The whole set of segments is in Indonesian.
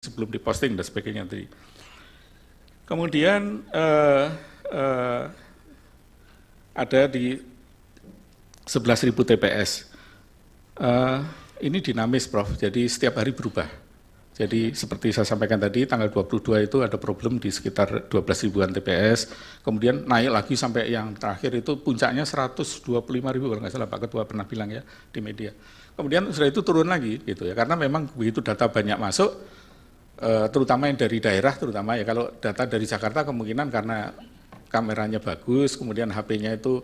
sebelum diposting dan sebagainya tadi. Kemudian ada di 11.000 TPS. Ini dinamis, Prof. Jadi setiap hari berubah. Jadi seperti saya sampaikan tadi, tanggal 22 itu ada problem di sekitar 12 ribuan TPS, kemudian naik lagi sampai yang terakhir itu puncaknya 125 ribu, kalau nggak salah Pak Ketua pernah bilang ya di media. Kemudian sudah itu turun lagi gitu ya, karena memang begitu data banyak masuk, terutama yang dari daerah, terutama ya kalau data dari Jakarta kemungkinan karena kameranya bagus, kemudian HP-nya itu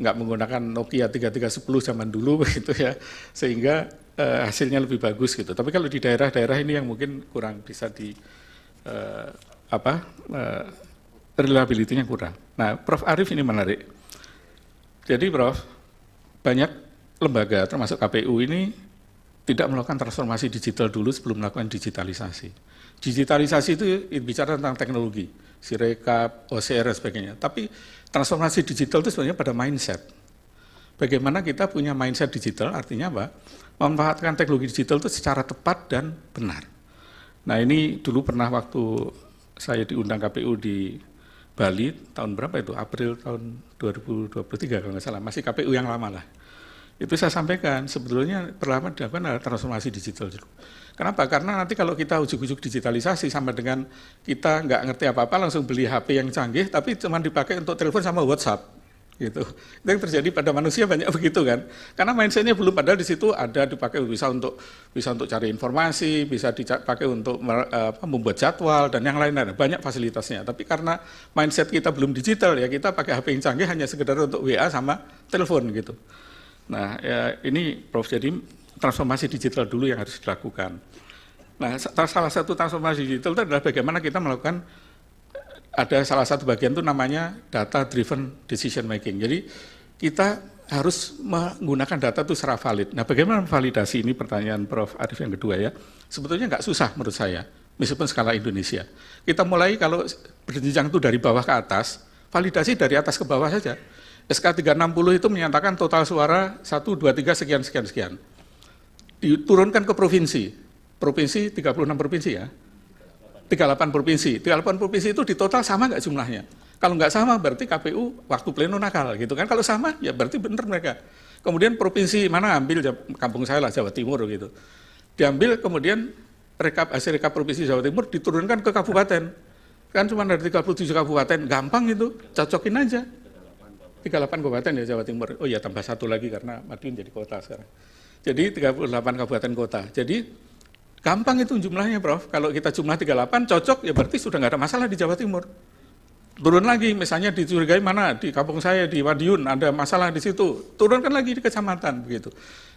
nggak menggunakan Nokia 3310 zaman dulu begitu ya, sehingga hasilnya lebih bagus gitu. Tapi kalau di daerah-daerah ini yang mungkin kurang bisa di reliability-nya kurang. Nah, Prof. Arief ini menarik. Jadi Prof, banyak lembaga termasuk KPU ini tidak melakukan transformasi digital dulu sebelum melakukan digitalisasi. Digitalisasi itu bicara tentang teknologi, Sirekap, OCR dan sebagainya. Tapi transformasi digital itu sebenarnya pada mindset. Bagaimana kita punya mindset digital, artinya apa? Memanfaatkan teknologi digital itu secara tepat dan benar. Nah ini dulu pernah waktu saya diundang KPU di Bali, tahun berapa itu? April tahun 2023 kalau nggak salah, masih KPU yang lama lah. Itu saya sampaikan, sebetulnya perlahan dilakukan adalah transformasi digital dulu. Kenapa? Karena nanti kalau kita ujuk-ujuk digitalisasi sama dengan kita nggak ngerti apa-apa, langsung beli HP yang canggih, tapi cuma dipakai untuk telepon sama WhatsApp. Gitu. Itu yang terjadi pada manusia banyak begitu kan, karena mindsetnya belum, padahal di situ ada dipakai bisa untuk cari informasi, bisa dipakai untuk membuat jadwal dan yang lain-lain, banyak fasilitasnya. Tapi karena mindset kita belum digital ya, kita pakai HP yang canggih hanya sekedar untuk WA sama telepon gitu. Nah ya, ini Prof, jadi transformasi digital dulu yang harus dilakukan. Nah salah satu transformasi digital itu adalah bagaimana kita melakukan, ada salah satu bagian itu namanya data driven decision making. Jadi kita harus menggunakan data itu secara valid. Nah bagaimana validasi ini, pertanyaan Prof. Arief yang kedua ya. Sebetulnya nggak susah menurut saya, meskipun skala Indonesia. Kita mulai kalau berjenjang itu dari bawah ke atas, validasi dari atas ke bawah saja. SK 360 itu menyatakan total suara 1, 2, 3, sekian. Diturunkan ke provinsi. Provinsi 36 provinsi ya. 38 provinsi. 38 provinsi itu di total sama nggak jumlahnya? Kalau nggak sama berarti KPU waktu pleno nakal gitu kan. Kalau sama ya berarti benar mereka. Kemudian provinsi mana ambil, kampung saya lah Jawa Timur gitu. Diambil kemudian hasil rekap provinsi Jawa Timur diturunkan ke kabupaten. Kan cuma dari 37 kabupaten, gampang itu, cocokin aja. 38 kabupaten ya Jawa Timur. Oh ya tambah satu lagi karena Madiun jadi kota sekarang. Jadi 38 kabupaten kota. Jadi gampang itu jumlahnya Prof. Kalau kita jumlah 38 cocok ya berarti sudah nggak ada masalah di Jawa Timur. Turun lagi misalnya dicurigai mana di kampung saya di Madiun ada masalah di situ. Turunkan lagi di kecamatan begitu.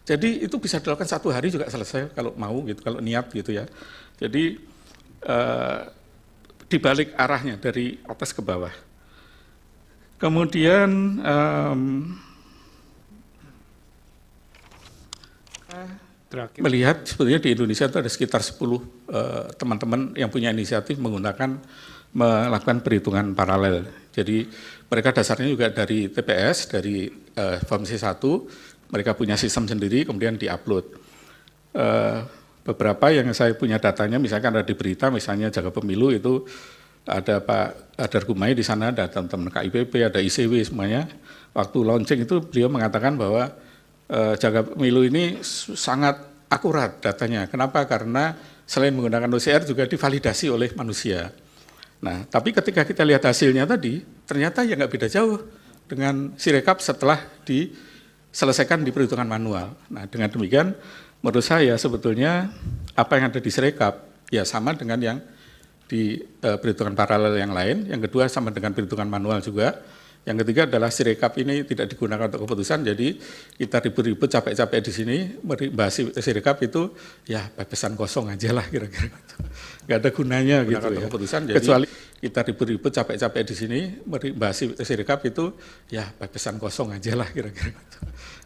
Jadi itu bisa dilakukan satu hari juga selesai kalau mau gitu, kalau niat gitu ya. Jadi dibalik arahnya dari atas ke bawah. Kemudian melihat sebetulnya di Indonesia itu ada sekitar 10 teman-teman yang punya inisiatif melakukan perhitungan paralel. Jadi mereka dasarnya juga dari TPS, dari form C1, mereka punya sistem sendiri, kemudian diupload. Beberapa yang saya punya datanya, misalkan ada di berita, misalnya Jaga Pemilu itu ada Pak Adar Gumai di sana, ada teman-teman KIPP, ada ICW semuanya. Waktu launching itu beliau mengatakan bahwa Jaga Pemilu ini sangat akurat datanya. Kenapa? Karena selain menggunakan OCR juga divalidasi oleh manusia. Nah, tapi ketika kita lihat hasilnya tadi, ternyata ya nggak beda jauh dengan Sirekap setelah diselesaikan di perhitungan manual. Nah, dengan demikian menurut saya sebetulnya apa yang ada di Sirekap ya sama dengan yang di perhitungan paralel yang lain. Yang kedua sama dengan perhitungan manual juga. Yang ketiga adalah Sirekap ini tidak digunakan untuk keputusan, jadi kita ribut-ribut capek-capek di sini bahas Sirekap itu ya pepesan kosong aja lah kira-kira. Nggak ada gunanya gitu ya. Keputusan, jadi kecuali kita ribut-ribut capek-capek di sini bahas Sirekap itu ya pepesan kosong aja lah kira-kira.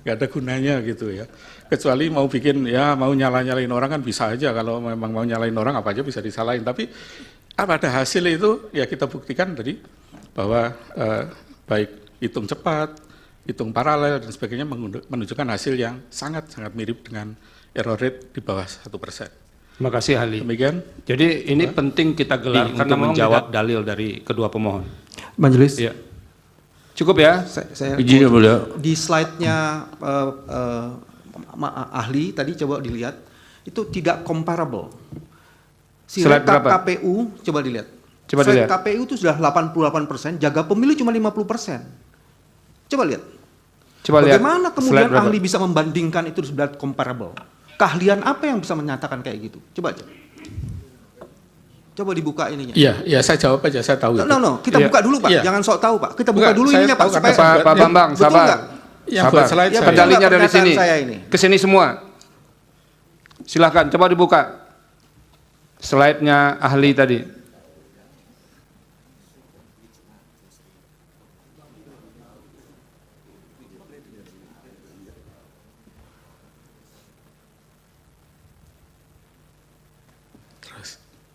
Nggak ada gunanya gitu ya. Kecuali mau bikin ya mau nyalain orang kan bisa aja, kalau memang mau nyalain orang apa aja bisa disalahin. Tapi pada hasil itu ya kita buktikan tadi bahwa baik hitung cepat, hitung paralel dan sebagainya menunjukkan hasil yang sangat-sangat mirip dengan error rate di bawah 1%. Terima kasih ahli. Demikian. Jadi ini penting kita gelar untuk menjawab dalil dari kedua pemohon. Majelis. Ya. Cukup ya? Saya Izin ya mulia. di slide-nya ahli tadi coba dilihat, itu tidak comparable. Slide berapa? KPU coba dilihat. Coba Slide dilihat. KPU itu sudah 88%, jaga pemilu cuma 50%. Coba lihat. Coba lihat. Bagaimana Slide kemudian berapa? ahli bisa membandingkan itu sudah comparable? Keahlian apa yang bisa menyatakan kayak gitu? Coba aja. Coba dibuka ininya. Iya, saya jawab aja, saya tahu. No, kita Iya. buka dulu Pak, Iya. jangan sok tahu Pak. Kita buka Bukan, dulu saya ininya Pak, tahu supaya karena Pak Bambang, betul sabar. nggak? Yang buat slide Ya, saya. betul. Dalinya dari pernyataan sini. saya ini. Ke sini semua. Silahkan, coba dibuka. Slide-nya ahli tadi.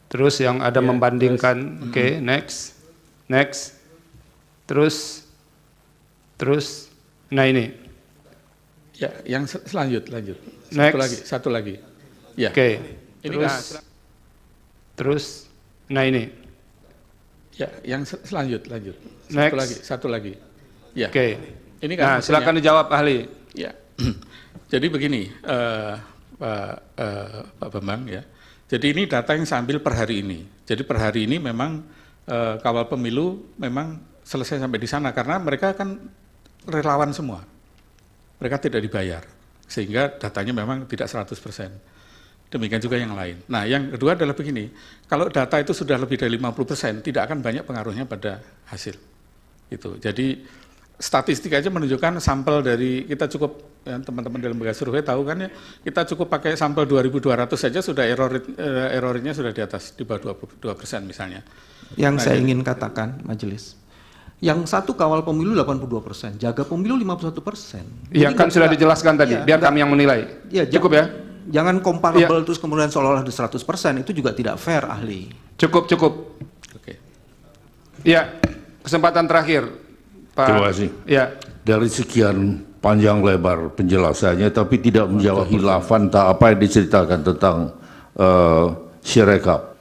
Terus yang ada membandingkan, oke, next, terus, nah ini, Ya, yang lanjut. Next. Satu lagi. Ya. oke, Ini terus, nah ini, Ya, yang lanjut. Next. Satu lagi. Ya. oke. Ini kan Nah, maksudnya- silakan dijawab ahli. Ya. Jadi begini, Pak Bambang ya. Jadi ini data yang saya ambil per hari ini. Jadi per hari ini memang kawal pemilu memang selesai sampai di sana karena mereka kan relawan semua. Mereka tidak dibayar sehingga datanya memang tidak 100%. Demikian juga yang lain. Nah, yang kedua adalah begini, kalau data itu sudah lebih dari 50%, tidak akan banyak pengaruhnya pada hasil. Itu. Jadi statistik aja menunjukkan sampel dari kita cukup ya, teman-teman dalam lembaga survei tahu kan ya, kita cukup pakai sampel 2.200 saja sudah errornya sudah di atas di bawah 22% misalnya. Yang Nah, saya jadi- ingin katakan, Majelis. Yang satu kawal pemilu 82%, jaga pemilu 51%. Iya, Jadi kan nggak- sudah nggak- dijelaskan tadi, iya, biar nggak- kami yang menilai. Iya, Cukup ya? Jangan comparable terus kemudian seolah-olah 100%, itu juga tidak fair ahli. Cukup. Oke. Iya, kesempatan terakhir, Pak. Terima kasih. Ya, Dari sekian panjang lebar penjelasannya, tapi tidak menjawab hilafan tak apa yang diceritakan tentang Sirekap.